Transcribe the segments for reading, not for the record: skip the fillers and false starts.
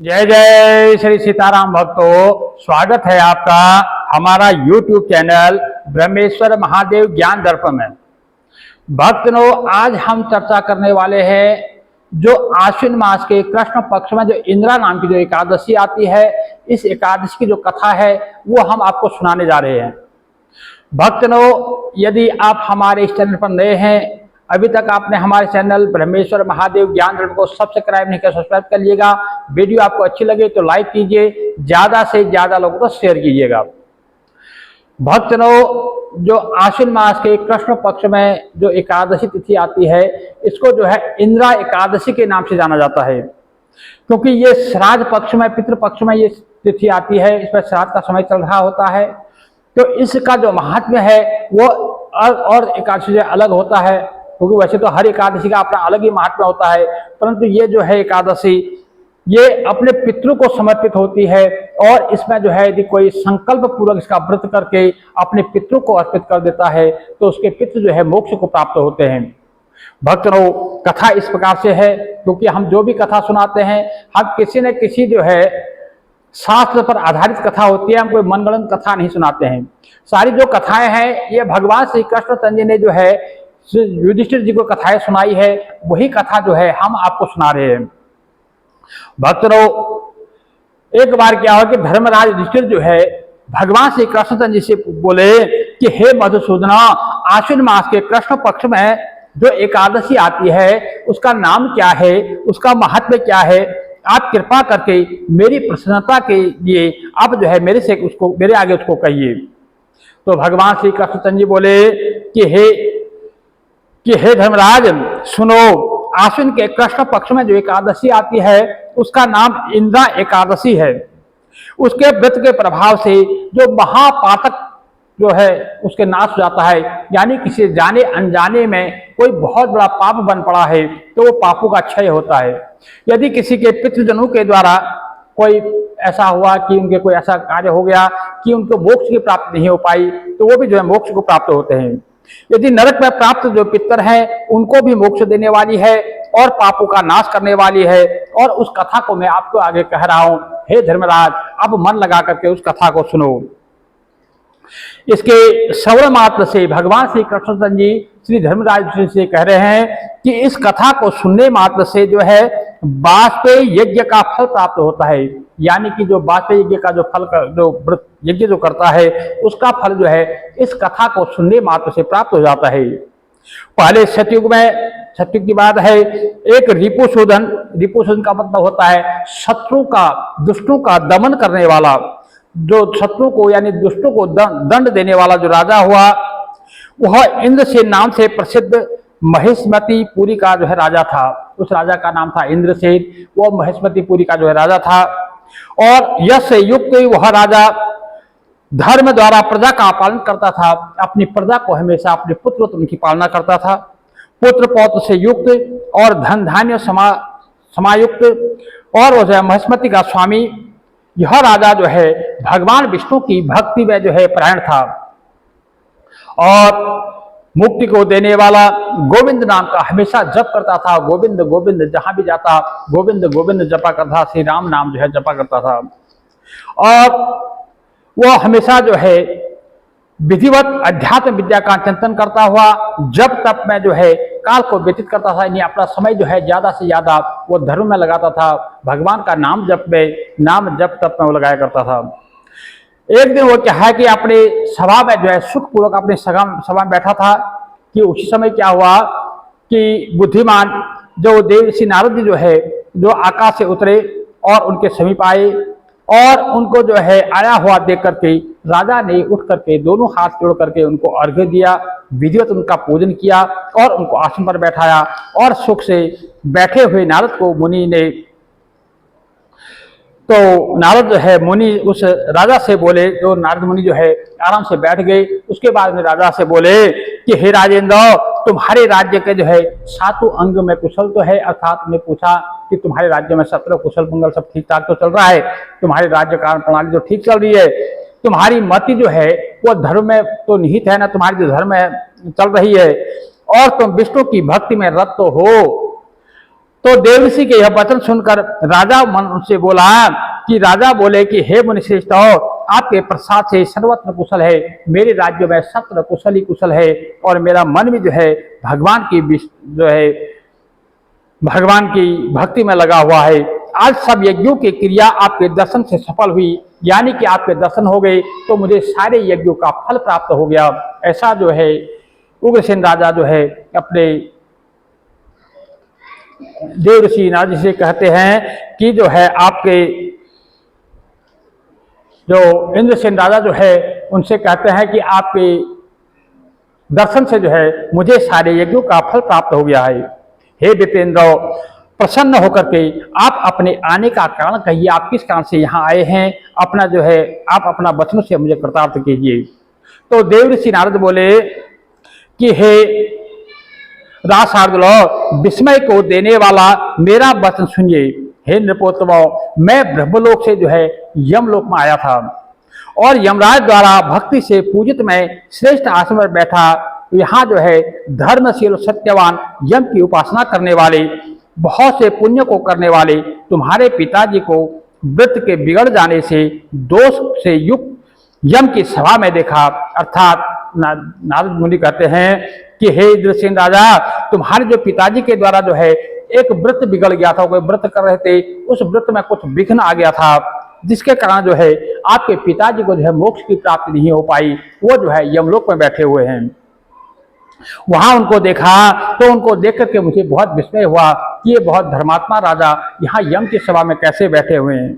जय जय श्री सीताराम भक्तों, स्वागत है आपका हमारा YouTube चैनल ब्रह्मेश्वर महादेव ज्ञान दर्पण में। भक्तों, आज हम चर्चा करने वाले हैं जो आश्विन मास के कृष्ण पक्ष में जो इंद्रा नाम की जो एकादशी आती है, इस एकादशी की जो कथा है वो हम आपको सुनाने जा रहे हैं। भक्तों, यदि आप हमारे इस चैनल पर नए हैं, अभी तक आपने हमारे चैनल ब्रह्मेश्वर महादेव ज्ञान दर्पण को सब्सक्राइब नहीं किया, सब्सक्राइब कर लीजिएगा। वीडियो आपको अच्छी लगे तो लाइक कीजिए, ज्यादा से ज्यादा लोगों को शेयर कीजिएगा। भक्तों, जो आश्विन मास के कृष्ण पक्ष में जो एकादशी तिथि आती है, इसको जो है इंद्रा एकादशी के नाम से जाना जाता है, क्योंकि ये श्राद्ध पक्ष में, पितृपक्ष में ये तिथि आती है। इस पर श्राद्ध का समय चल रहा होता है, तो इसका जो महात्म्य है वो और एकादशी से अलग होता है, क्योंकि वैसे तो हर एकादशी का अपना अलग ही महात्म्य होता है, परंतु ये जो है एकादशी ये अपने पितरों को समर्पित होती है। और इसमें जो है यदि कोई संकल्प पूर्वक इसका व्रत करके अपने पितरों को अर्पित कर देता है तो उसके पितृ जो है मोक्ष को प्राप्त होते हैं। भक्तों, कथा इस प्रकार से है, क्योंकि हम जो भी कथा सुनाते हैं हम किसी न किसी जो है शास्त्र पर आधारित कथा होती है, हम कोई मनगढ़ंत कथा नहीं सुनाते हैं। सारी जो कथाएं हैं ये भगवान श्री कृष्ण ने जो है युधिष्ठिर जी को कथाएं सुनाई है, वही कथा जो है हम आपको सुना रहे हैं। भक्तों, एक बार क्या हुआ कि धर्मराज युधिष्ठिर जो है भगवान श्री कृष्ण जी से बोले कि हे मधुसूदन, आश्विन मास के कृष्ण पक्ष में जो एकादशी आती है उसका नाम क्या है, उसका महत्व क्या है, आप कृपा करके मेरी प्रसन्नता के लिए आप जो है मेरे आगे उसको कहिए। तो भगवान श्री कृष्ण जी बोले कि हे धर्मराज सुनो, आश्विन के कृष्ण पक्ष में जो एकादशी आती है उसका नाम इंद्रा एकादशी है। उसके व्रत के प्रभाव से जो महापातक जो है उसके नाश हो जाता है, यानी किसी जाने अनजाने में कोई बहुत बड़ा पाप बन पड़ा है तो वो पापों का क्षय होता है। यदि किसी के पितृजनों के द्वारा कोई ऐसा हुआ कि उनके कोई ऐसा कार्य हो गया कि उनको मोक्ष की प्राप्ति नहीं हो पाई, तो वो भी जो है मोक्ष को प्राप्त होते हैं। यदि नरक में प्राप्त जो पितर हैं उनको भी मोक्ष देने वाली है और पापों का नाश करने वाली है। और उस कथा को मैं आपको आगे कह रहा हूं। हे धर्मराज, आप मन लगा करके उस कथा को सुनो। इसके श्रवण मात्र से भगवान श्री कृष्ण जी श्री धर्मराज से कह रहे हैं कि इस कथा को सुनने मात्र से जो है वाजपेयी यज्ञ का फल प्राप्त होता है, यानी कि जो वाजपेयी यज्ञ का जो फल जो व्रत यज्ञ जो करता है उसका फल जो है इस कथा को सुनने मात्र से प्राप्त हो जाता है। पहले सतयुग में, सतयुग की बात है, एक रिपुसूदन का मतलब होता है शत्रु का, दुष्टों का दमन करने वाला, जो शत्रु को यानी दुष्टों को दंड देने वाला जो राजा हुआ, वह इंद्रसेन नाम से प्रसिद्ध महिष्मतिपुरी का जो है राजा था। उस राजा का नाम था इंद्रसेन, वह महिष्मतिपुरी का जो है राजा था। और यश से युक्त वह राजा धर्म द्वारा प्रजा का पालन करता था। अपनी प्रजा को हमेशा अपने पुत्र उनकी पालना करता था, पुत्र पौत्र से युक्त और धन धान्य समायुक्त। और वह जो है महिष्मति का स्वामी यह राजा जो है भगवान विष्णु की भक्ति में जो है परायण था और मुक्ति को देने वाला गोविंद नाम का हमेशा जप करता था। गोविंद गोविंद, जहां भी जाता गोविंद गोविंद जपा करता, श्री राम नाम जो है जपा करता था। और वह हमेशा जो है विधिवत अध्यात्म विद्या का चिंतन करता हुआ जब तप में जो है काल को व्यतीत करता था, यानी अपना समय जो है ज्यादा से ज्यादा वो धर्म में लगाता था, भगवान का नाम जप तप में वो लगाया करता था। एक दिन वो क्या है कि अपने सभा में जो है सुखपूर्वक अपने सभा में बैठा था कि उसी समय क्या हुआ कि बुद्धिमान जो देवर्षि नारद जी जो है जो आकाश से उतरे और उनके समीप आए और उनको जो है आया हुआ देख करके राजा ने उठ करके दोनों हाथ जोड़ करके उनको अर्घ्य दिया, विधिवत उनका पूजन किया और उनको आसन पर बैठाया। और सुख से बैठे हुए नारद को मुनि ने, तो नारद जो है मुनि उस राजा से बोले, जो नारद मुनि जो है आराम से बैठ गए। उसके बाद में राजा से बोले कि हे राजेंद्र, तुम्हारे राज्य के जो है 7 अंग में कुशल तो है, अर्थात ने पूछा कि तुम्हारे राज्य में 17 कुशल मंगल सब ठीक ठाक तो चल रहा है, तुम्हारी राज्य कारण प्रणाली जो ठीक चल रही है, तुम्हारी मति जो है वो धर्म में तो निहित है ना, तुम्हारी जो धर्म है चल रही है, और तुम विष्णु की भक्ति में रत तो हो, तो देवर्षि के यह वचन सुनकर राजा मन से बोला कि राजा बोले कि हे मुनिश्रेष्ठ, आपके प्रसाद से सर्वत्र कुशल है, मेरे राज्य में सत्र कुशल ही कुशल है, और मेरा मन भी जो है भगवान की जो है भगवान की भक्ति में लगा हुआ है। आज सब यज्ञों की क्रिया आपके दर्शन से सफल हुई, यानी कि आपके दर्शन हो गए तो मुझे सारे यज्ञों का फल प्राप्त हो गया। ऐसा जो है उग्रसेन राजा जो है अपने देवर्षि नारद जी से कहते हैं कि जो है आपके जो इंद्रसेन राजा जो है उनसे कहते हैं कि आपके दर्शन से जो है मुझे सारे यज्ञों का फल प्राप्त हो गया है। हे विप्रेंद्र, प्रसन्न होकर के आप अपने आने का कारण कहिए, आप किस कारण से यहाँ आए हैं, अपना जो है आप अपना वचन से मुझे कृतार्थ कीजिए। तो देवर्षि नारद बोले कि हे राशार्दूल, विस्मय को देने वाला मेरा वचन सुनिए। हे नृपोत्तम, मैं ब्रह्मलोक से जो है यमलोक में आया था और यमराज द्वारा भक्ति से पूजित मैं श्रेष्ठ आश्रम में बैठा। यहाँ जो है धर्मशील सत्यवान यम की उपासना करने वाले, बहुत से पुण्य को करने वाले तुम्हारे पिताजी को व्रत के बिगड़ जाने से दोष से युक्त यम की सभा में देखा। अर्थात नारद मुनि कहते हैं कि हे इंद्रसेन राजा, तुम्हारे जो पिताजी के द्वारा जो है एक व्रत बिगड़ गया था, कोई व्रत कर रहे थे, उस व्रत में कुछ विघ्न आ गया था, जिसके कारण जो है आपके पिताजी को जो है मोक्ष की प्राप्ति नहीं हो पाई। वो जो है यमलोक में बैठे हुए हैं। वहां उनको देखा तो उनको देख करके मुझे बहुत विस्मय हुआ कि ये बहुत धर्मात्मा राजा यहाँ यम की सभा में कैसे बैठे हुए हैं।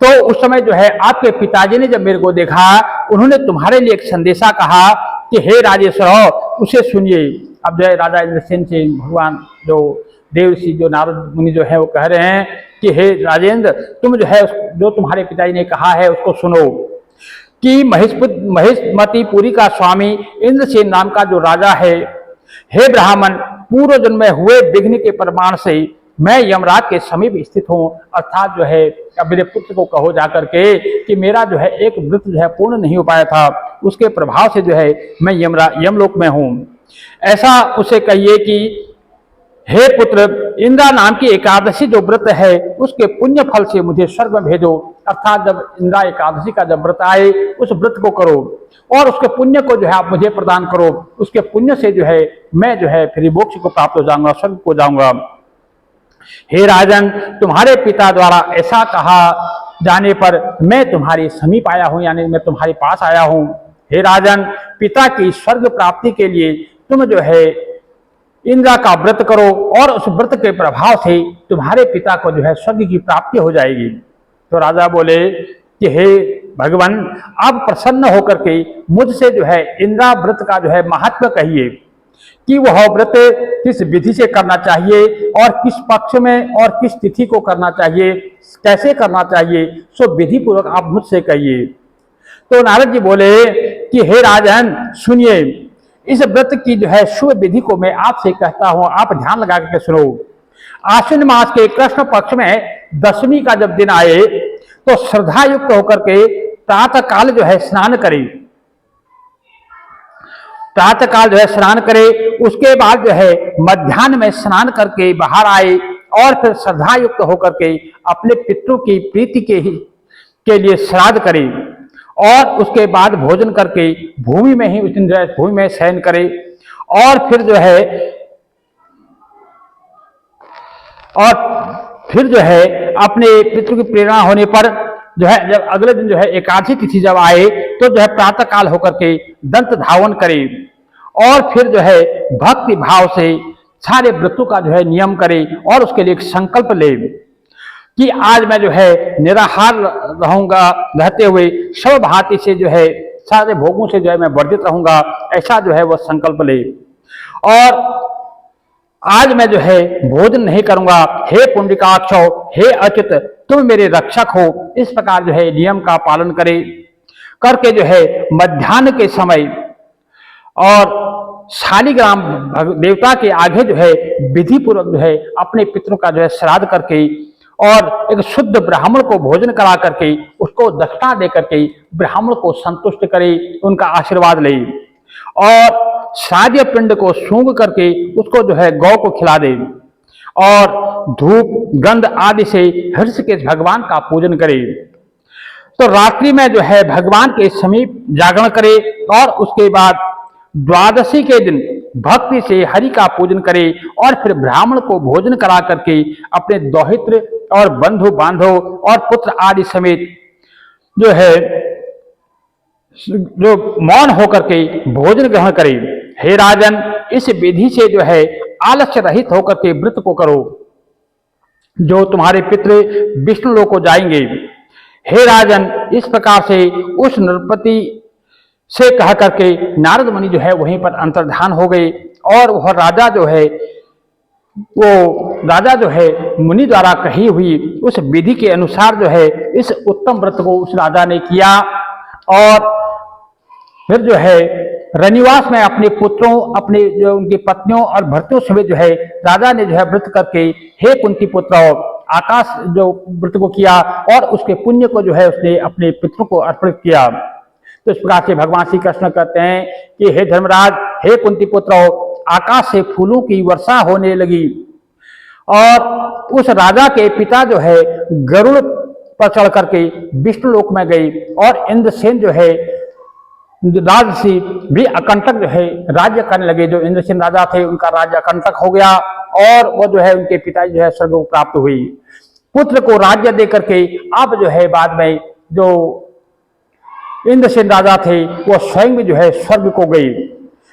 तो उस समय जो है आपके पिताजी ने जब मेरे को देखा, उन्होंने तुम्हारे लिए एक संदेशा कहा कि हे राजेश्वर, उसे सुनिए। अब जो है राजा इंद्रसेन से भगवान जो देवर्षि जो नारद मुनि जो है वो कह रहे हैं कि हे राजेंद्र, तुम जो है जो तुम्हारे पिताजी ने कहा है उसको सुनो कि महिष्मतिपुरी का स्वामी इंद्रसेन नाम का जो राजा है, हे ब्राह्मण, पूर्व जन्म में हुए विघ्न के प्रमाण से मैं यमराज के समीप स्थित हूँ। अर्थात जो है अब मेरे पुत्र को कहो जाकर के कि मेरा जो है एक व्रत जो है पूर्ण नहीं हो पाया था, उसके प्रभाव से जो है मैं यमलोक में हूँ। ऐसा उसे कहिए कि हे पुत्र, इंद्रा नाम की एकादशी जो व्रत है उसके पुण्य फल से मुझे स्वर्ग में भेजो। अर्थात जब इंद्रा एकादशी का जब व्रत आए उस व्रत को करो और उसके पुण्य को जो है आप मुझे प्रदान करो। उसके पुण्य से जो है मैं जो है फिर मोक्ष को प्राप्त हो जाऊंगा, स्वर्ग को जाऊंगा। हे राजन, तुम्हारे पिता द्वारा ऐसा कहा जाने पर मैं तुम्हारे समीप आया हूं, यानी मैं तुम्हारे पास आया हूं। हे राजन, पिता की स्वर्ग प्राप्ति के लिए तुम जो है इंद्रा का व्रत करो और उस व्रत के प्रभाव से तुम्हारे पिता को जो है स्वर्ग की प्राप्ति हो जाएगी। तो राजा बोले कि हे भगवान, आप प्रसन्न होकर के मुझसे जो है इंद्रा व्रत का जो है महात्म्य कहिए कि वह व्रत किस विधि से करना चाहिए और किस पक्ष में और किस तिथि को करना चाहिए, कैसे करना चाहिए, सो विधि पूर्वक आप मुझसे कहिए। तो नारद जी बोले कि हे राजन सुनिए, इस व्रत की जो है शुभ विधि को मैं आपसे कहता हूं, आप ध्यान लगा करके सुनो। आश्विन मास के कृष्ण पक्ष में दशमी का जब दिन आए तो श्रद्धा युक्त होकर के प्रातः काल जो है स्नान करे, प्रातः काल जो है स्नान करे, उसके बाद जो है मध्याह्न में स्नान करके बाहर आए और फिर श्रद्धा युक्त होकर के अपने पितरों की प्रीति के लिए श्राद्ध करे और उसके बाद भोजन करके भूमि में ही उस दिन भूमि में शयन करे और फिर जो है अपने पितृ की प्रेरणा होने पर जो है जब अगले दिन जो है एकादशी तिथि जब आए तो जो है प्रातः काल होकर के दंत धावन करे और फिर जो है भक्ति भाव से सारे व्रतों का जो है नियम करे और उसके लिए एक संकल्प ले कि आज मैं जो है निराहार रहूंगा, रहते हुए सब भांति से जो है सारे भोगों से जो है मैं वर्जित रहूंगा, ऐसा जो है वह संकल्प ले। और आज मैं जो है भोजन नहीं करूंगा, हे पुंडरीकाक्ष, हे अच्युत, तुम मेरे रक्षक हो। इस प्रकार जो है नियम का पालन करे करके जो है मध्याह्न के समय और शालिग्राम देवता के आगे जो है विधि पूर्वक जो है अपने पितरों का जो है श्राद्ध करके और एक शुद्ध ब्राह्मण को भोजन करा करके उसको दक्षिणा दे करके ब्राह्मण को संतुष्ट करे, उनका आशीर्वाद ले और श्राद्ध पिंड को सूंघ करके उसको जो है गौ को खिला दे और धूप गंध आदि से हृषिकेश भगवान का पूजन करे। तो रात्रि में जो है भगवान के समीप जागरण करे और उसके बाद द्वादशी के दिन भक्ति से हरि का पूजन करे और फिर ब्राह्मण को भोजन करा करके अपने दौहित्र और बंधु बांधव और पुत्र आदि समेत जो है जो मौन होकर के भोजन ग्रहण करे। हे राजन, इस विधि से जो है आलस्य रहित होकर के व्रत को करो, जो तुम्हारे पितृ विष्णु लोक को जाएंगे। हे राजन, इस प्रकार से उस नृपति से कह करके नारद मुनि जो है वहीं पर अंतर्धान हो गए और वह राजा जो है मुनि द्वारा कही हुई उस विधि के अनुसार जो है इस उत्तम व्रत को उस राजा ने किया और फिर जो है रनिवास में अपने पुत्रों, अपने जो उनकी पत्नियों और भर्तियों समेत जो है राजा ने जो है व्रत करके हे कुंती पुत्र आकाश जो व्रत को किया और उसके पुण्य को जो है उसने अपने पितरों को अर्पित किया। तो इस प्रकार से भगवान श्री कृष्ण कहते हैं कि हे धर्मराज, हे कुंती पुत्र, आकाश से फूलों की वर्षा होने लगी और उस राजा के पिता जो है गरुड़ पर चढ़ करके विष्णु लोक में गई और इंद्रसेन जो है राजसी भी अकंटक जो है राज्य करने लगे। जो इंद्रसेन राजा थे उनका राज्य अकंटक हो गया और वो जो है उनके पिता जो है स्वर्ग को प्राप्त हुई। पुत्र को राज्य दे करके अब जो है बाद में जो इंद्रसेन राजा थे वो स्वयं भी जो है स्वर्ग को गए।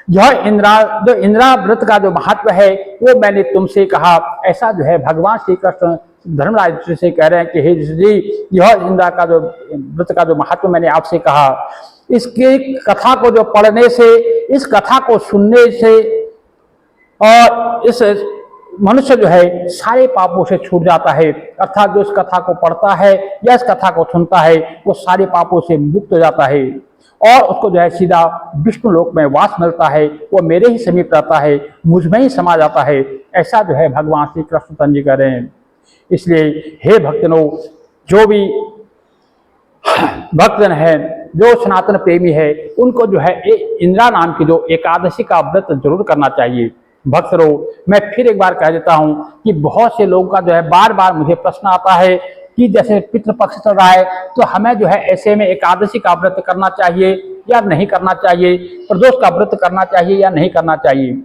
यह इंद्रा व्रत का जो महत्व है वो मैंने तुमसे कहा। ऐसा जो है भगवान श्री कृष्ण धर्मराज से कह रहे हैं कि हे जी, यह इंद्रा का जो व्रत का जो महत्व मैंने आपसे कहा। इसकी कथा को जो पढ़ने से, इस कथा को सुनने से और इस मनुष्य जो है सारे पापों से छूट जाता है। अर्थात जो इस कथा को पढ़ता है या इस कथा को सुनता है वो सारे पापों से मुक्त हो जाता है और उसको जो है सीधा विष्णु लोक में वास मिलता है। वो मेरे ही समीप रहता है, मुझ में ही समा जाता है। ऐसा जो है भगवान श्री कृष्ण जी कह रहे हैं। इसलिए हे भक्तजनों, जो भी भक्तजन है, जो सनातन प्रेमी है, उनको जो है इंद्रा नाम की जो एकादशी का व्रत जरूर करना चाहिए। भक्तों, मैं फिर एक बार कह देता हूं कि बहुत से लोगों का जो है बार बार मुझे प्रश्न आता है कि जैसे पितृपक्ष चल रहा है तो हमें जो है ऐसे में एकादशी का व्रत करना चाहिए या नहीं करना चाहिए, प्रदोष का व्रत करना चाहिए या नहीं करना चाहिए।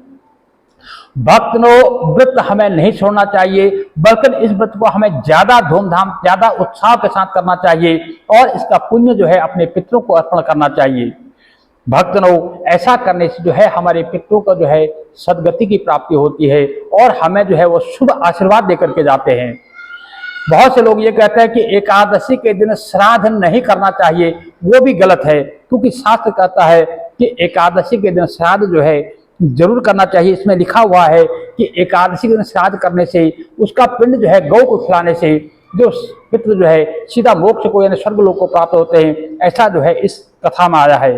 भक्तों, व्रत हमें नहीं छोड़ना चाहिए, बल्कि इस व्रत को हमें ज्यादा धूमधाम, ज्यादा उत्साह के साथ करना चाहिए और इसका पुण्य जो है अपने पितरों को अर्पण करना चाहिए। भक्तों, ऐसा करने से जो है हमारे पितरों को जो है सदगति की प्राप्ति होती है और हमें जो है वो शुभ आशीर्वाद देकर के जाते हैं। बहुत से लोग ये कहते हैं कि एकादशी के दिन श्राद्ध नहीं करना चाहिए, वो भी गलत है, क्योंकि शास्त्र कहता है कि एकादशी के दिन श्राद्ध जो है जरूर करना चाहिए। इसमें लिखा हुआ है कि एकादशी के दिन श्राद्ध करने से, उसका पिंड जो है गौ को खिलाने से जो पितृ जो है सीधा मोक्ष को यानी स्वर्ग लोक को प्राप्त होते हैं। ऐसा जो है इस कथा में आया है।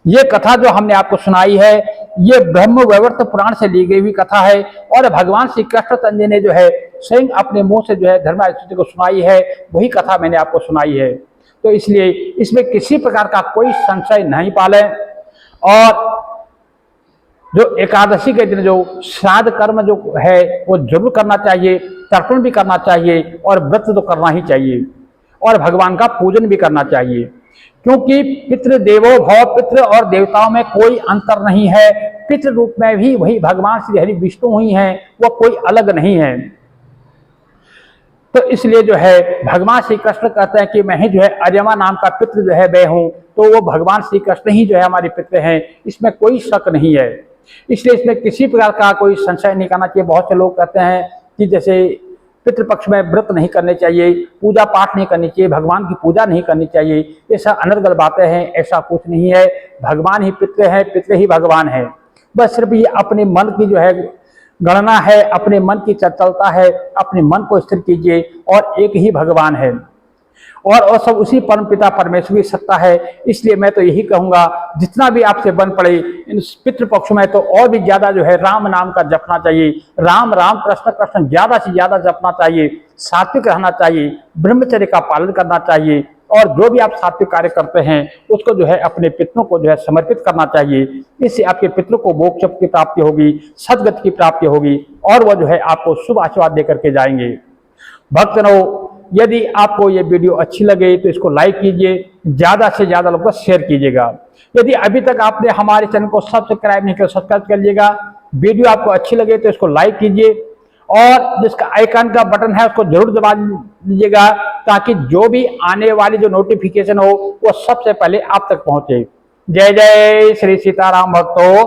ये कथा जो हमने आपको सुनाई है ये ब्रह्म वैवर्त पुराण से ली गई हुई कथा है और भगवान श्री कृष्ण जी ने जो है स्वयं अपने मुंह से जो है धर्मराज को सुनाई है, वही कथा मैंने आपको सुनाई है। तो इसलिए इसमें किसी प्रकार का कोई संशय नहीं पालें और जो एकादशी के दिन जो श्राद्ध कर्म जो है वो जरूर करना चाहिए, तर्पण भी करना चाहिए और व्रत तो करना ही चाहिए और भगवान का पूजन भी करना चाहिए, क्योंकि पितृ देवो भव, पितृ और देवताओं में कोई अंतर नहीं है। पितृ रूप में भी वही भगवान श्री हरि विष्णु ही हैं, वो कोई अलग नहीं है। तो इसलिए जो है भगवान श्री कृष्ण कहते हैं कि मैं ही जो है अर्यमा नाम का पितृ जो है मैं हूं, तो वो भगवान श्री कृष्ण ही जो है हमारे पितृ हैं, इसमें कोई शक नहीं है। इसलिए इसमें किसी प्रकार का कोई संशय नहीं करना चाहिए। बहुत से लोग कहते हैं कि जैसे पितृपक्ष में व्रत नहीं करने चाहिए, पूजा पाठ नहीं करनी चाहिए, भगवान की पूजा नहीं करनी चाहिए, ये सब अनर्गल बातें हैं। ऐसा कुछ नहीं है। भगवान ही पितृ है, पितृ ही भगवान है। बस सिर्फ ये अपने मन की जो है गणना है, अपने मन की चंचलता है। अपने मन को स्थिर कीजिए और एक ही भगवान है और सब उसी परम पिता परमेश्वर की सत्ता है। इसलिए मैं तो यही कहूंगा, जितना भी आपसे बन पड़े इन पितृपक्ष में तो और भी ज्यादा जो है राम नाम का जपना चाहिए। राम राम कृष्ण कृष्ण ज्यादा से ज्यादा जपना चाहिए, सात्विक रहना चाहिए, ब्रह्मचर्य का पालन करना चाहिए, और जो भी आप सात्विक कार्य करते हैं उसको जो है अपने पितरों को जो है समर्पित करना चाहिए। इससे आपके पितरों को मोक्ष की प्राप्ति होगी, सदगति की प्राप्ति होगी और वह जो है आपको शुभ आशीर्वाद देकर के जाएंगे। भक्तजनों, यदि आपको ये वीडियो अच्छी लगे तो इसको लाइक कीजिए, ज़्यादा से ज़्यादा लोगों को शेयर कीजिएगा। यदि अभी तक आपने हमारे चैनल को सब्सक्राइब नहीं किया, सब्सक्राइब कर लीजिएगा। वीडियो आपको अच्छी लगे तो इसको लाइक कीजिए और जिसका आइकन का बटन है उसको जरूर दबा दीजिएगा, ताकि जो भी आने वाली जो नोटिफिकेशन हो वो सबसे पहले आप तक पहुंचे। जय जय श्री सीताराम भक्तों।